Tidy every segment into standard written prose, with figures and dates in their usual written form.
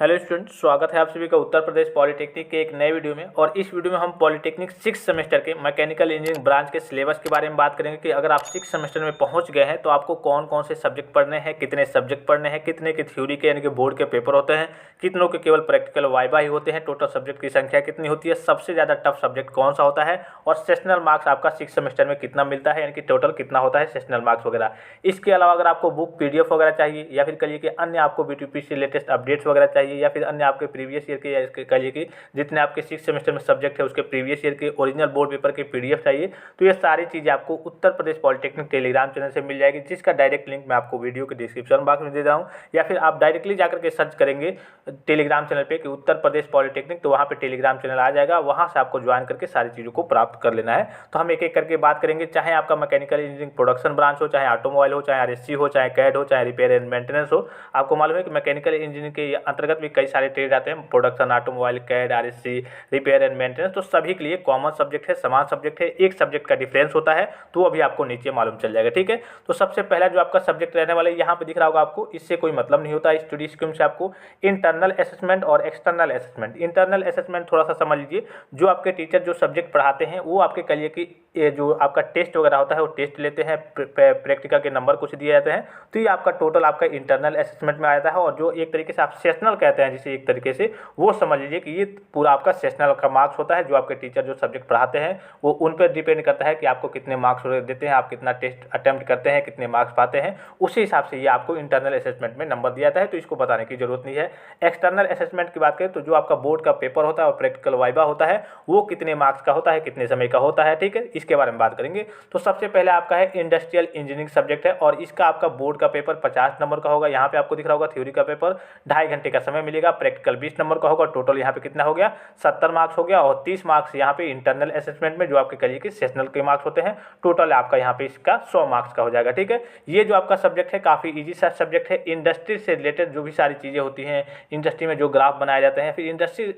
Hello student, स्वागत है आप सभी का उत्तर प्रदेश पॉलिटेक्निक के एक नए वीडियो में। और इस वीडियो में हम पॉलिटेक्निक 6 सेमेस्टर के मैकेनिकल इंजीनियरिंग ब्रांच के सिलेबस के बारे में बात करेंगे कि अगर आप 6 सेमेस्टर में पहुंच गए हैं तो आपको कौन कौन से सब्जेक्ट पढ़ने हैं, कितने सब्जेक्ट पढ़ने हैं, कितने के थ्योरी के यानी कि बोर्ड के पेपर होते हैं, कितनों के केवल प्रैक्टिकल वाइवा ही होते हैं, टोटल सब्जेक्ट की संख्या कितनी होती है, सबसे ज़्यादा टफ सब्जेक्ट कौन सा होता है और सेशनल मार्क्स आपका 6 सेमेस्टर में कितना मिलता है, यानी कि टोटल कितना होता है सेशनल मार्क्स वगैरह। इसके अलावा अगर आपको बुक PDF वगैरह चाहिए या फिर कहिए कि अन्य आपको BTP से लेटेस्ट अपडेट्स वगैरह चाहिए या फिर अन्य आपके प्रीवियस ईयर के या इसके कहिए कि जितने आपके 6 सेमेस्टर में सब्जेक्ट है उसके प्रीवियस ईयर के ओरिजिनल बोर्ड पेपर के PDF चाहिए, तो ये सारी चीज़ें आपको Uttar Pradesh polytechnic Telegram channel से मिल जाएगी, जिसका डायरेक्ट लिंक मैं आपको वीडियो के डिस्क्रिप्शन बॉक्स में दे रहा हूँ, या फिर आप डायरेक्टली जाकर के सर्च करेंगे टेलीग्राम चैनल पे कि उत्तर प्रदेश पॉलिटेक्निक, तो वहाँ पे टेलीग्राम चैनल आ जाएगा, वहाँ से आपको ज्वाइन करके सारी चीज़ों को प्राप्त कर लेना है। तो हम एक एक करके बात करेंगे, चाहे आपका मैकेनिकल इंजीनियरिंग प्रोडक्शन ब्रांच हो, चाहे ऑटोमोबाइल हो, चाहे RSC हो, चाहे कैड हो, चाहे रिपेयर एंड मेंटेनेंस हो। आपको मालूम है कि मैकेनिकल इंजीनियरिंग के अंतर्गत भी कई सारे ट्रेड आते हैं, production, automobile, CAD, RSC, repair and maintenance, तो सभी के लिए कॉमन सब्जेक्ट है, समान सब्जेक्ट है। एक सब्जेक्ट का डिफरेंस होता है तो अभी आपको नीचे मालूम चल जाएगा, ठीक है। तो सबसे पहला जो आपका सब्जेक्ट रहने वाला है यहाँ पे दिख रहा होगा आपको, इससे कोई मतलब नहीं होता स्टडी स्कीम से आपको। इंटरनल असेसमेंट और एक्सटर्नल असेसमेंट। इंटरनल असेसमेंट थोड़ा सा समझ लीजिए, जो आपके टीचर जो सब्जेक्ट पढ़ाते हैं वो आपके कहिए कि ये जो आपका टेस्ट वगैरह होता है वो टेस्ट लेते हैं, प्रैक्टिकल के नंबर कुछ दिए जाते हैं, तो ये आपका टोटल आपका इंटरनल असेसमेंट में आ जाता है। और जो एक तरीके से आप सेशनल कहते हैं जिसे एक तरीके से, वो समझ लीजिए कि ये पूरा आपका सेशनल का मार्क्स होता है। जो आपके टीचर जो सब्जेक्ट पढ़ाते हैं वो उन पर डिपेंड करता है कि आपको कितने मार्क्स देते हैं, आप कितना टेस्ट अटेम्प्ट करते हैं, कितने मार्क्स पाते हैं, उसी हिसाब से ये आपको इंटरनल असेसमेंट में नंबर दिया जाता है, तो इसको बताने की जरूरत नहीं है। एक्सटर्नल असेसमेंट की बात करें तो जो आपका बोर्ड का पेपर होता है और प्रैक्टिकल वाइवा होता है वो कितने मार्क्स का होता है, कितने समय का होता है, ठीक है, इसके बारे में बात करेंगे। तो सबसे पहले आपका है इंडस्ट्रियल इंजीनियरिंग सब्जेक्ट है और इसका आपका बोर्ड का पेपर 50 नंबर का होगा। यहाँ पे आपको दिख रहा होगा थ्योरी का पेपर 2.5 घंटे का समय मिलेगा, प्रैक्टिकल 20 नंबर का होगा। टोटल यहाँ पे कितना हो गया, 70 मार्क्स हो गया। और 30 मार्क्स यहाँ पे इंटरनल असेसमेंट में जो आपके कहिए कि सेशनल के मार्क्स होते हैं, टोटल आपका यहाँ पे इसका 100 मार्क्स का हो जाएगा, ठीक है। ये जो आपका सब्जेक्ट है काफ़ी ईजी सा सब्जेक्ट है। इंडस्ट्री से रिलेटेड जो भी सारी चीज़ें होती हैं, इंडस्ट्री में जो ग्राफ बनाए जाते हैं, फिर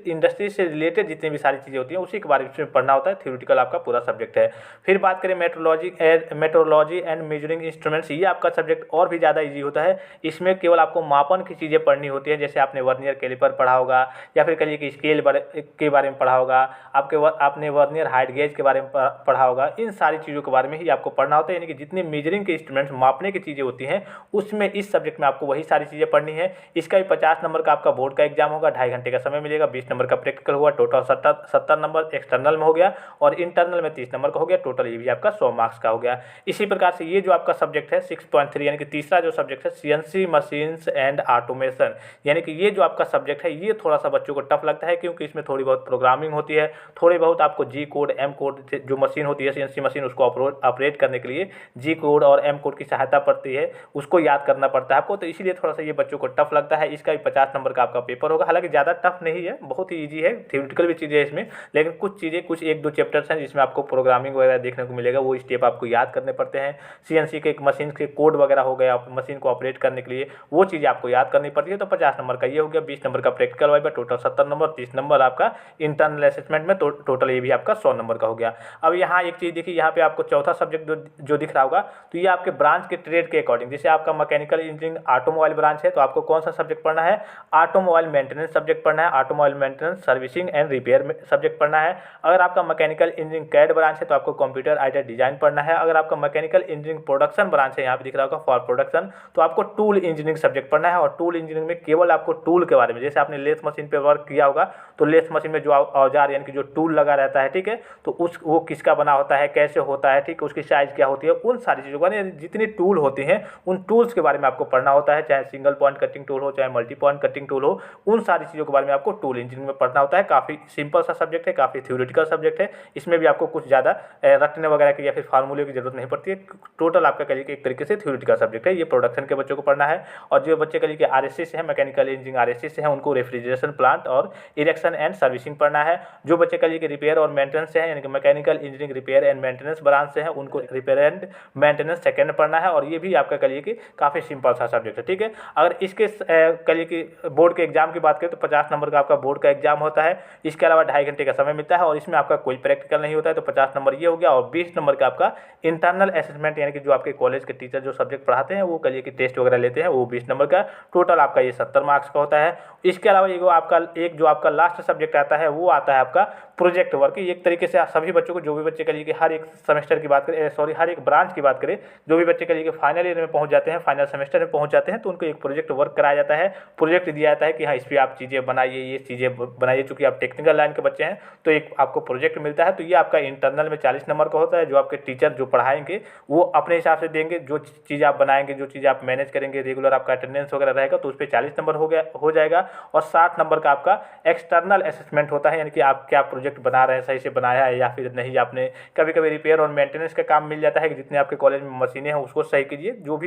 इंडस्ट्री से रिलेटेड जितनी भी सारी चीज़ें होती हैं उसी के बारे में पढ़ना होता है। थ्योरेटिकल आपका पूरा सब्जेक्ट है। फिर बात करें मेट्रोलॉजी एंड मेजरिंग इंस्ट्रूमेंट्स, ये आपका सब्जेक्ट और भी ज़्यादा ईजी होता है। इसमें केवल आपको मापन की चीज़ें पढ़नी होती हैं, जैसे आपने वर्नियर कैलिपर पढ़ा होगा या फिर कहिए कि स्केल के बारे में पढ़ा होगा, आपने वर्नियर हाइट गेज के बारे में पढ़ा होगा। इन सारी चीज़ों के बारे में ही आपको पढ़ना होता है, यानी कि जितने मेजरिंग के इंस्ट्रूमेंट्स, मापने की चीज़ें होती हैं, उसमें इस सब्जेक्ट में आपको वही सारी चीज़ें पढ़नी है। इसका भी 50 नंबर का आपका बोर्ड का एग्जाम होगा, 2.5 घंटे का समय मिलेगा, 20 नंबर का प्रैक्टिकल हुआ, टोटल 70 नंबर एक्सटर्नल में हो गया और इंटरनल में 30 नंबर का हो गया। टोटल ये भी आपका 100 मार्क्स का हो गया। इसी प्रकार से ये जो आपका सब्जेक्ट है 6.3 यानी कि तीसरा जो सब्जेक्ट है CNC मशीन्स एंड ऑटोमेशन, यानी कि ये जो आपका सब्जेक्ट है ये थोड़ा सा बच्चों को टफ लगता है, क्योंकि इसमें थोड़ी बहुत प्रोग्रामिंग होती है, थोड़ी बहुत आपको G कोड M कोड जो मशीन होती है CNC मशीन, उसको ऑपरेट करने के लिए G कोड और M कोड की सहायता पड़ती है, उसको याद करना पड़ता है आपको, तो इसीलिए थोड़ा सा ये बच्चों को टफ लगता है। इसका भी 50 नंबर का आपका पेपर होगा। हालांकि ज़्यादा टफ नहीं है, बहुत ही ईजी है, थ्योरेटिकल भी चीज़ें है इसमें, लेकिन कुछ चीज़ें कुछ 1-2 चैप्टर्स हैं जिसमें आपको प्रोग्रामिंग वगैरह देखने को मिलेगा, वो स्टेप आपको याद करने पड़ते हैं। CNC के एक मशीन के कोड वगैरह हो गया, मशीन को ऑपरेट करने के लिए वो चीज़ें आपको याद करनी पड़ती है। तो 50 नंबर का ये हो गया, 20 नंबर का practical viva, total 70 number, 30 number आपका इंटरनल असेसमेंट में, तो टोटल ये भी आपका 100 नंबर का हो गया। अब यहाँ एक चीज़ देखिए, यहाँ पे आपको चौथा सब्जेक्ट जो दिख रहा होगा, तो ये आपके ब्रांच के ट्रेड के अकॉर्डिंग, जैसे आपका मैकेनिकल इंजीनियरिंग ऑटोमोबाइल ब्रांच है तो आपको कौन सा सब्जेक्ट पढ़ना है, ऑटोमोबाइल मेंटेनेंस सब्जेक्ट पढ़ना है, automobile maintenance servicing and repair subject पढ़ना है। अगर आपका मैकेनिकल इंजीनियरिंग कैड ब्रांच है तो आपको कंप्यूटर आइडेड डिजाइन पढ़ना है। अगर आपका मैकेनिकल इंजीनियरिंग प्रोडक्शन ब्रांच है, यहाँ पे दिख रहा होगा फॉर प्रोडक्शन, तो आपको टूल इंजीनियरिंग सब्जेक्ट पढ़ना है। और टूल इंजीनियरिंग में केवल आपको टूल के बारे में, जैसे आपने लेथ मशीन पे वर्क किया होगा तो लेथ मशीन में जो औजार यानी कि जो टूल लगा रहता है, ठीक है, तो वो किसका बना होता है, कैसे होता है, ठीक है, उसकी साइज क्या होती है, उन सारी चीज़ों का, जितनी टूल होती हैं उन टूल्स के बारे में आपको पढ़ना होता है, चाहे सिंगल पॉइंट कटिंग टूल हो, चाहे मल्टी पॉइंट कटिंग टूल हो, उन सारी चीज़ों के बारे में आपको टूल इंजीनियरिंग में पढ़ना होता है। काफ़ी सिंपल सा सब्जेक्ट है, काफ़ी थ्योरेटिकल सब्जेक्ट है, इसमें भी आपको कुछ ज़्यादा रटने वगैरह की या फिर फार्मूले की जरूरत नहीं पड़ती है। टोटल आपका कहिए कि एक तरीके से थ्योरेटिकल सब्जेक्ट है, ये प्रोडक्शन के बच्चों को पढ़ना है। और जो बच्चे कहिए कि RSC से है, मैकेनिकल इंजीनियरिंग RSC से है, उनको रेफ्रिजरेशन प्लांट और इरेक्शन एंड सर्विसिंग पढ़ना है। जो बच्चे कहिए कि रिपेयर और मेंटेनेंस से है, यानी कि mechanical engineering repair and maintenance branch से है, उनको रिपेयर एंड मेंटेनेंस सेकेंड पढ़ना है। और ये भी आपका कहिए कि काफ़ी सिंपल सा सब्जेक्ट है, ठीक है। अगर इसके कहिए कि बोर्ड के एग्जाम की बात करें तो 50 नंबर का आपका बोर्ड का एग्जाम होता है। इसके अलावा 2.5 घंटे का समय मिलता है और इसमें आपका कोई प्रैक्टिकल नहीं होता है, तो 50 नंबर ये हो गया। और 20 नंबर का आपका इंटरनल असेसमेंट, यानी कि जो आपके कॉलेज के टीचर जो सब्जेक्ट पढ़ाते हैं वो करिए कि टेस्ट वगैरह लेते हैं, वो 20 नंबर का। टोटल आपका ये 70 मार्क्स का होता है। इसके अलावा एक जो आपका लास्ट सब्जेक्ट आता है वो आता है आपका प्रोजेक्ट वर्क। एक तरीके से सभी बच्चों को, जो भी बच्चे करिए कि हर एक सेमेस्टर की बात करें, सॉरी हर एक ब्रांच की बात करें, जो भी बच्चे करिए कि फाइनल ईयर में पहुंच जाते हैं, फाइनल सेमेस्टर में पहुंच जाते हैं, तो उनको एक प्रोजेक्ट वर्क कराया जाता है। प्रोजेक्ट दिया जाता है कि हाँ इस पर आप चीज़ें बनाइए, ये चीज़ें बनाइए। चूँकि आप टेक्निकल लाइन के बच्चे हैं तो एक आपको प्रोजेक्ट मिलता है। तो ये आपका इंटरनल में 40 नंबर का होता है, जो आपके टीचर जो पढ़ाएंगे वो अपने हिसाब से देंगे। जो चीज़ आप बनाएंगे, जो चीज़ आप मैनेज करेंगे, रेगुलर आपका अटेंडेंस वगैरह रहेगा, तो उस पर 40 नंबर हो जाएगा। और 60 नंबर का आपका एक्सटर्नल असेसमेंट होता है, यानी कि आप क्या प्रोजेक्ट बना रहे हैं, सही से बनाया है या फिर नहीं। आपने कभी कभी रिपेयर और मेंटेनेंस का काम मिल जाता है कि जितने आपके कॉलेज में मशीनें हैं उसको सही कीजिए। जो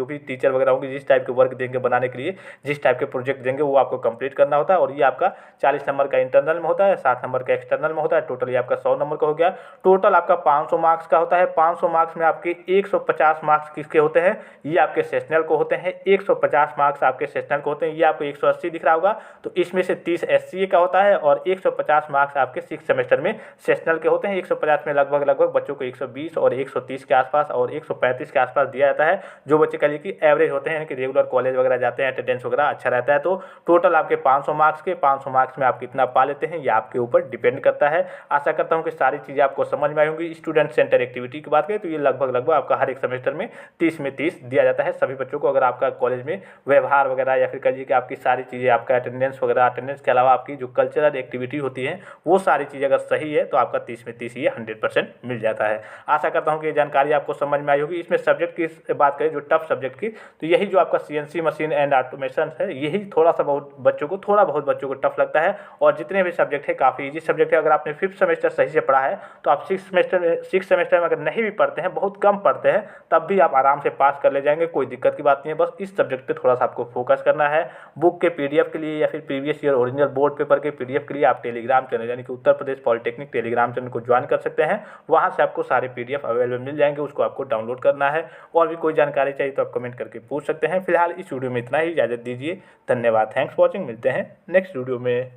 भी टीचर वगैरह होंगे, जिस टाइप के वर्क देंगे बनाने के लिए, जिस टाइप के प्रोजेक्ट देंगे वो आपको कंप्लीट करना होता है। और ये आपका 40 नंबर का इंटरनल में होता है, 60 नंबर का एक्सटर्नल में होता है। टोटल ये आपका 100 नंबर का हो गया। टोटल आपका 500 मार्क्स का होता है। 500 मार्क्स में आपके 150 मार्क्स किसके होते हैं, ये आपके सेशनल को होते हैं। 150 मार्क्स आपके सेशनल को होते हैं। ये आपको 180 दिख रहा होगा, तो इसमें से 30 SCA का होता है और 150 मार्क्स आपके 6 सेमेस्टर में सेशनल के होते हैं। 150 में लगभग बच्चों को 120 और 130 के आसपास और 135 के आसपास दिया जाता है। जो बच्चे कह लीजिए कि एवरेज होते हैं, यानी कि रेगुलर कॉलेज वगैरह जाते हैं, अटेंडेंस वगैरह अच्छा रहता है। तो टोटल आपके 500 मार्क्स के 500 मार्क्स में आप कितना पा लेते हैं, ये आपके ऊपर डिपेंड करता है। आशा करता हूँ कि सारी चीज़ें आपको समझ में आई होंगी। स्टूडेंट सेंटर एक्टिविटी की बात करें तो ये लगभग आपका हर एक सेमेस्टर में 30 में 30 दिया जाता है सभी बच्चों को। अगर आपका कॉलेज में व्यवहार वगैरह या फिर कहिए कि आपकी सारी चीज़ें, आपका अटेंडेंस वगैरह, अटेंडेंस के अलावा आपकी जो कल्चरल एक्टिविटी होती है वो सारी चीज़ें अगर सही है तो आपका 30 में 30 ये 100% मिल जाता है। आशा करता हूँ कि ये जानकारी आपको समझ में आई होगी। इसमें सब्जेक्ट की बात करें, जो टफ सब्जेक्ट की, तो यही जो आपका CNC मशीन एंड ऑटोमेशन है, यही थोड़ा बहुत बच्चों को टफ लगता है। और जितने भी सब्जेक्ट है काफ़ी ईजी सब्जेक्ट है। अगर आपने 5th सेमेस्टर सही से पढ़ा है तो आप 6th सेमेस्टर में अगर नहीं भी पढ़ते हैं, बहुत कम पढ़ते हैं, तब भी आप आराम से पास कर ले जाएंगे, कोई दिक्कत की बात नहीं है। बस इस सब्जेक्ट पे थोड़ा सा आपको फोकस करना है। बुक के PDF के लिए या फिर previous year original board paper के PDF के लिए आप टेलीग्राम चैनल, यानी कि Uttar Pradesh polytechnic Telegram channel को ज्वाइन कर सकते हैं। वहाँ से आपको सारे PDF अवेलेबल मिल जाएंगे, उसको आपको डाउनलोड करना है। और भी कोई जानकारी चाहिए तो आप कमेंट करके पूछ सकते हैं। फिलहाल इस वीडियो में इतना ही, इजाज़त दीजिए। धन्यवाद, थैंक्स फॉर वॉचिंग। मिलते हैं नेक्स्ट वीडियो में।